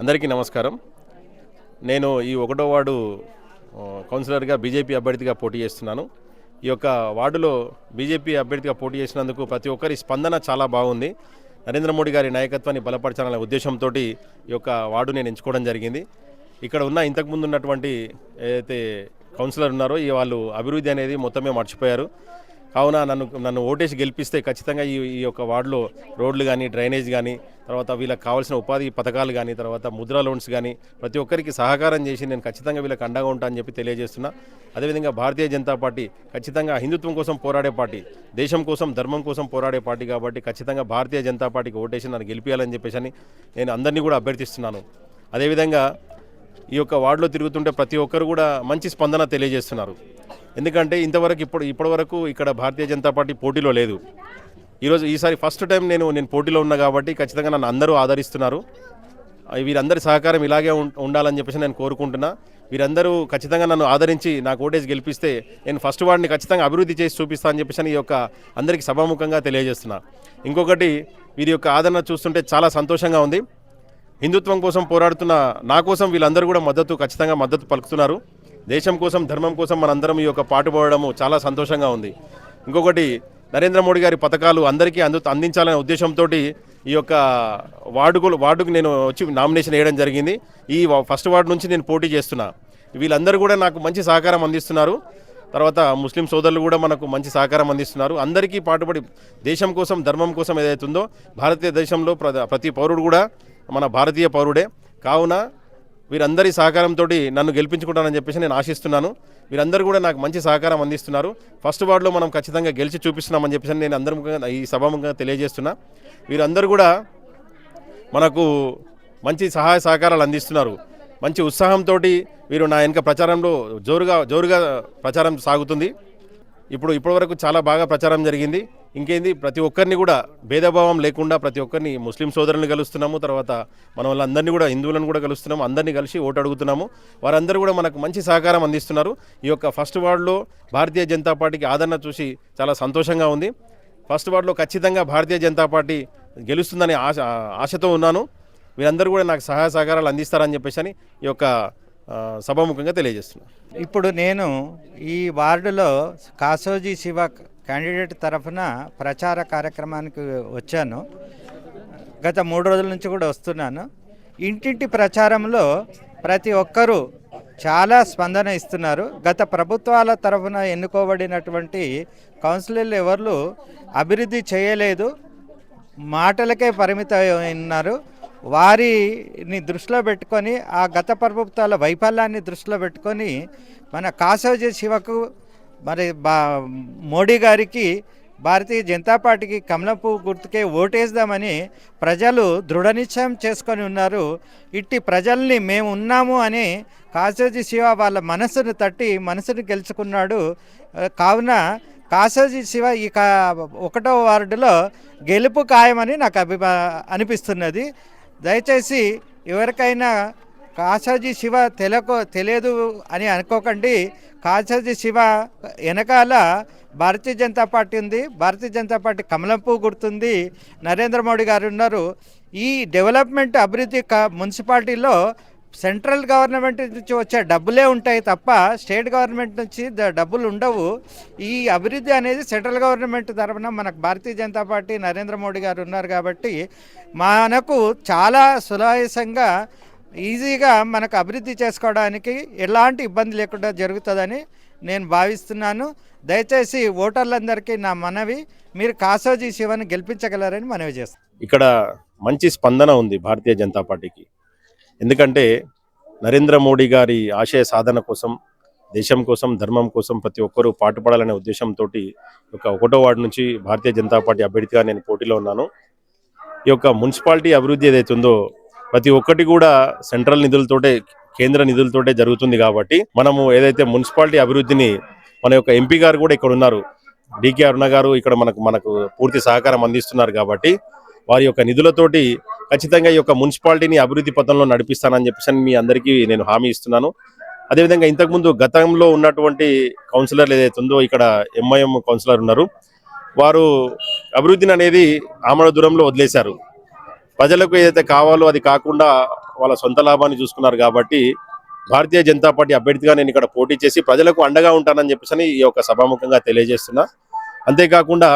అందరికీ నమస్కారం. నేను ఈ ఒకటో వార్డు కౌన్సిలర్‌గా బీజేపీ అభ్యర్థిగా పోటీ చేస్తున్నాను. ఈ యొక్క వార్డులో బీజేపీ అభ్యర్థిగా పోటీ చేసినందుకు ప్రతి ఒక్కరి స్పందన చాలా బాగుంది. నరేంద్ర మోడీ గారి నాయకత్వాన్ని బలపరచాలనే ఉద్దేశంతోటి ఈ యొక్క వార్డు నేను ఎంచుకోవడం జరిగింది. ఇక్కడ ఉన్న ఇంతకుముందు ఉన్నటువంటి ఏదైతే కౌన్సిలర్ ఉన్నారో వాళ్ళు అభివృద్ధి అనేది మొత్తమే మర్చిపోయారు. కావున నన్ను ఓటేసి గెలిపిస్తే ఖచ్చితంగా ఈ ఈ యొక్క వార్డులో రోడ్లు కానీ, డ్రైనేజ్ కానీ, తర్వాత వీళ్ళకి కావాల్సిన ఉపాధి పథకాలు కానీ, తర్వాత ముద్రా లోన్స్ కానీ ప్రతి ఒక్కరికి సహకారం చేసి నేను ఖచ్చితంగా వీళ్ళకి అండగా ఉంటా అని చెప్పి తెలియజేస్తున్నా. అదేవిధంగా భారతీయ జనతా పార్టీ ఖచ్చితంగా హిందుత్వం కోసం పోరాడే పార్టీ, దేశం కోసం, ధర్మం కోసం పోరాడే పార్టీ కాబట్టి ఖచ్చితంగా భారతీయ జనతా పార్టీకి ఓటేసి నన్ను గెలిపించాలని చెప్పేసి నేను అందరినీ కూడా అభ్యర్థిస్తున్నాను. అదేవిధంగా ఈ యొక్క వార్డులో తిరుగుతుంటే ప్రతి ఒక్కరు కూడా మంచి స్పందన తెలియజేస్తున్నారు. ఎందుకంటే ఇప్పటివరకు ఇక్కడ భారతీయ జనతా పార్టీ పోటీలో లేదు. ఈసారి ఫస్ట్ టైం నేను పోటీలో ఉన్నా కాబట్టి ఖచ్చితంగా నన్ను అందరూ ఆదరిస్తున్నారు. వీరందరి సహకారం ఇలాగే ఉండాలని చెప్పేసి నేను కోరుకుంటున్నా. వీరందరూ ఖచ్చితంగా నన్ను ఆదరించి నాకు ఓటేసి గెలిపిస్తే నేను ఫస్ట్ వార్డుని ఖచ్చితంగా అభివృద్ధి చేసి చూపిస్తా అని చెప్పేసి ఈ యొక్క అందరికీ సభాముఖంగా తెలియజేస్తున్నా. ఇంకొకటి, వీరి యొక్క ఆదరణ చూస్తుంటే చాలా సంతోషంగా ఉంది. హిందుత్వం కోసం పోరాడుతున్న నా కోసం వీళ్ళందరూ కూడా ఖచ్చితంగా మద్దతు పలుకుతున్నారు. దేశం కోసం, ధర్మం కోసం మనందరం ఈ యొక్క పాటుపడము చాలా సంతోషంగా ఉంది. ఇంకొకటి, నరేంద్ర మోడీ గారి పథకాలు అందరికీ అందించాలనే ఉద్దేశంతో ఈ యొక్క వార్డుకు నేను వచ్చి నామినేషన్ వేయడం జరిగింది. ఈ ఫస్ట్ వార్డు నుంచి నేను పోటీ చేస్తున్నా. వీళ్ళందరూ కూడా నాకు మంచి సహకారం అందిస్తున్నారు. తర్వాత ముస్లిం సోదరులు కూడా మనకు మంచి సహకారం అందిస్తున్నారు. అందరికీ పాటుపడి దేశం కోసం, ధర్మం కోసం ఏదైతుందో భారతీయ దేశంలో ప్రతి పౌరుడు కూడా మన భారతీయ పౌరుడే. కావున వీరందరి సహకారంతో నన్ను గెలిపించుకుంటానని చెప్పేసి నేను ఆశిస్తున్నాను. వీరందరూ కూడా నాకు మంచి సహకారం అందిస్తున్నారు. ఫస్ట్ వార్డులో మనం ఖచ్చితంగా గెలిచి చూపిస్తున్నామని చెప్పేసి నేను అందరిముఖంగా ఈ సభాముఖంగా తెలియజేస్తున్నా. వీరందరూ కూడా మనకు మంచి సహాయ సహకారాలు అందిస్తున్నారు. మంచి ఉత్సాహంతో వీరు నా వెనుక ప్రచారంలో జోరుగా ప్రచారం సాగుతుంది. ఇప్పటివరకు చాలా బాగా ప్రచారం జరిగింది. ఇంకేంది, ప్రతి ఒక్కరిని కూడా భేదభావం లేకుండా ప్రతి ఒక్కరిని ముస్లిం సోదరులను కలుస్తున్నాము. తర్వాత మన వాళ్ళందరినీ కూడా, హిందువులను కూడా కలుస్తున్నాము. అందరినీ కలిసి ఓటు అడుగుతున్నాము. వారందరూ కూడా మనకు మంచి సహకారం అందిస్తున్నారు. ఈ యొక్క ఫస్ట్ వార్డులో భారతీయ జనతా పార్టీకి ఆదరణ చూసి చాలా సంతోషంగా ఉంది. ఫస్ట్ వార్డులో ఖచ్చితంగా భారతీయ జనతా పార్టీ గెలుస్తుందనే ఆశతో ఉన్నాను. వీరందరూ కూడా నాకు సహాయ సహకారాలు అందిస్తారని చెప్పేసి ఈ యొక్క సభాముఖంగా తెలియజేస్తున్నాను. ఇప్పుడు నేను ఈ వార్డులో కాసోజీ శివ క్యాండిడేట్ తరఫున ప్రచార కార్యక్రమానికి వచ్చాను. గత 3 రోజుల నుంచి కూడా వస్తున్నాను. ఇంటింటి ప్రచారంలో ప్రతి ఒక్కరూ చాలా స్పందన ఇస్తున్నారు. గత ప్రభుత్వాల తరఫున ఎన్నుకోబడినటువంటి కౌన్సిలర్లు ఎవరు అభివృద్ధి చేయలేదు, మాటలకే పరిమితమైనారు. వారిని దృష్టిలో పెట్టుకొని, ఆ గత ప్రభుత్వాల వైఫల్యాన్ని దృష్టిలో పెట్టుకొని మన కాసోజీ శివకు మరి మోడీ గారికి, భారతీయ జనతా పార్టీకి కమలం పువ్వు గుర్తుకే ఓటేద్దామని ప్రజలు దృఢ నిశ్చయం చేసుకొని ఉన్నారు. ఇట్టి ప్రజల్ని మేము ఉన్నాము అని కాసోజీ శివ వాళ్ళ మనసును తట్టి మనసును గెలుచుకున్నాడు. కావున కాసోజీ శివ ఈ 1వ వార్డులో గెలుపు ఖాయమని నాకు అనిపిస్తున్నది. దయచేసి ఎవరికైనా కాసోజీ శివ తెలియదు అని అనుకోకండి. కాసోజీ శివ వెనకాల భారతీయ జనతా పార్టీ ఉంది. భారతీయ జనతా పార్టీ కమలం పువ్వు గుర్తుంది. నరేంద్ర మోడీ గారు ఉన్నారు. ఈ డెవలప్మెంట్ అభివృద్ధి మున్సిపాలిటీలో సెంట్రల్ గవర్నమెంట్ నుంచి వచ్చే డబ్బులే ఉంటాయి తప్ప స్టేట్ గవర్నమెంట్ నుంచి డబ్బులు ఉండవు. ఈ అభివృద్ధి అనేది సెంట్రల్ గవర్నమెంట్ తరఫున మనకు భారతీయ జనతా పార్టీ, నరేంద్ర మోడీ గారు ఉన్నారు కాబట్టి మనకు చాలా సులభంగా ఈజీగా మనకు అభివృద్ధి చేసుకోవడానికి ఎలాంటి ఇబ్బంది లేకుండా జరుగుతుందని నేను భావిస్తున్నాను. దయచేసి ఓటర్లందరికీ నా మనవి, మీరు కాసోజీ శివను గెలిపించగలరని మనవి చేస్తాను. ఇక్కడ మంచి స్పందన ఉంది భారతీయ జనతా పార్టీకి. ఎందుకంటే నరేంద్ర మోడీ గారి ఆశయ సాధన కోసం, దేశం కోసం, ధర్మం కోసం ప్రతి ఒక్కరూ పాటుపడాలనే ఉద్దేశంతో ఒక 1వ వార్డు నుంచి భారతీయ జనతా పార్టీ అభ్యర్థిగా నేను పోటీలో ఉన్నాను. ఈ యొక్క మున్సిపాలిటీ అభివృద్ధి ఏదైతుందో ప్రతి ఒక్కటి కూడా సెంట్రల్ నిధులతోటే, కేంద్ర నిధులతోటే జరుగుతుంది. కాబట్టి మనము ఏదైతే మున్సిపాలిటీ అభివృద్ధిని మన యొక్క ఎంపీ గారు కూడా ఇక్కడ ఉన్నారు, డికే అరుణ గారు ఇక్కడ మనకు పూర్తి సహకారం అందిస్తున్నారు. కాబట్టి వారి యొక్క నిధులతోటి ఖచ్చితంగా ఈ యొక్క మున్సిపాలిటీని అభివృద్ధి పథంలో నడిపిస్తానని చెప్పేసి మీ అందరికీ నేను హామీ ఇస్తున్నాను. అదేవిధంగా ఇంతకుముందు గతంలో ఉన్నటువంటి కౌన్సిలర్లు ఏదైతే ఉందో ఇక్కడ ఎంఐఎం కౌన్సిలర్ ఉన్నారు, వారు అభివృద్ధిని అనేది ఆమడ దూరంలో వదిలేశారు. ప్రజలకు ఏదైతే కావాలో అది కాకుండా వాళ్ళ సొంత లాభాన్ని చూసుకున్నారు కాబట్టి భారతీయ జనతా పార్టీ అభ్యర్థిగా నేను ఇక్కడ పోటీ చేసి ప్రజలకు అండగా ఉంటానని చెప్పేసి ఈ యొక్క సభాముఖంగా తెలియజేస్తున్నా. అంతేకాకుండా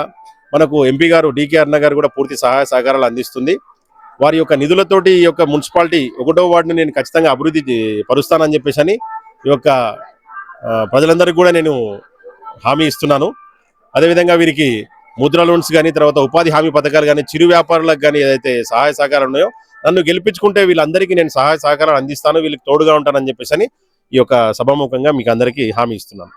మనకు ఎంపీ గారు డికే అరుణ గారు కూడా పూర్తి సహాయ సహకారాలు అందిస్తుంది. వారి యొక్క నిధులతోటి ఈ యొక్క మున్సిపాలిటీ 1వ వార్డును నేను ఖచ్చితంగా అభివృద్ధి పరుస్తానని చెప్పేసి ఈ యొక్క ప్రజలందరికీ కూడా నేను హామీ ఇస్తున్నాను. అదేవిధంగా వీరికి ముద్ర లోన్స్ కానీ, తర్వాత ఉపాధి హామీ పథకాలు కానీ, చిరు వ్యాపారులకు కానీ ఏదైతే సహాయ సహకారాలు ఉన్నాయో నన్ను గెలిపించుకుంటే వీళ్ళందరికీ నేను సహాయ సహకారాలు అందిస్తాను, వీళ్ళకి తోడుగా ఉంటానని చెప్పేసి ఈ యొక్క సభాముఖంగా మీకు అందరికీ హామీ ఇస్తున్నాను.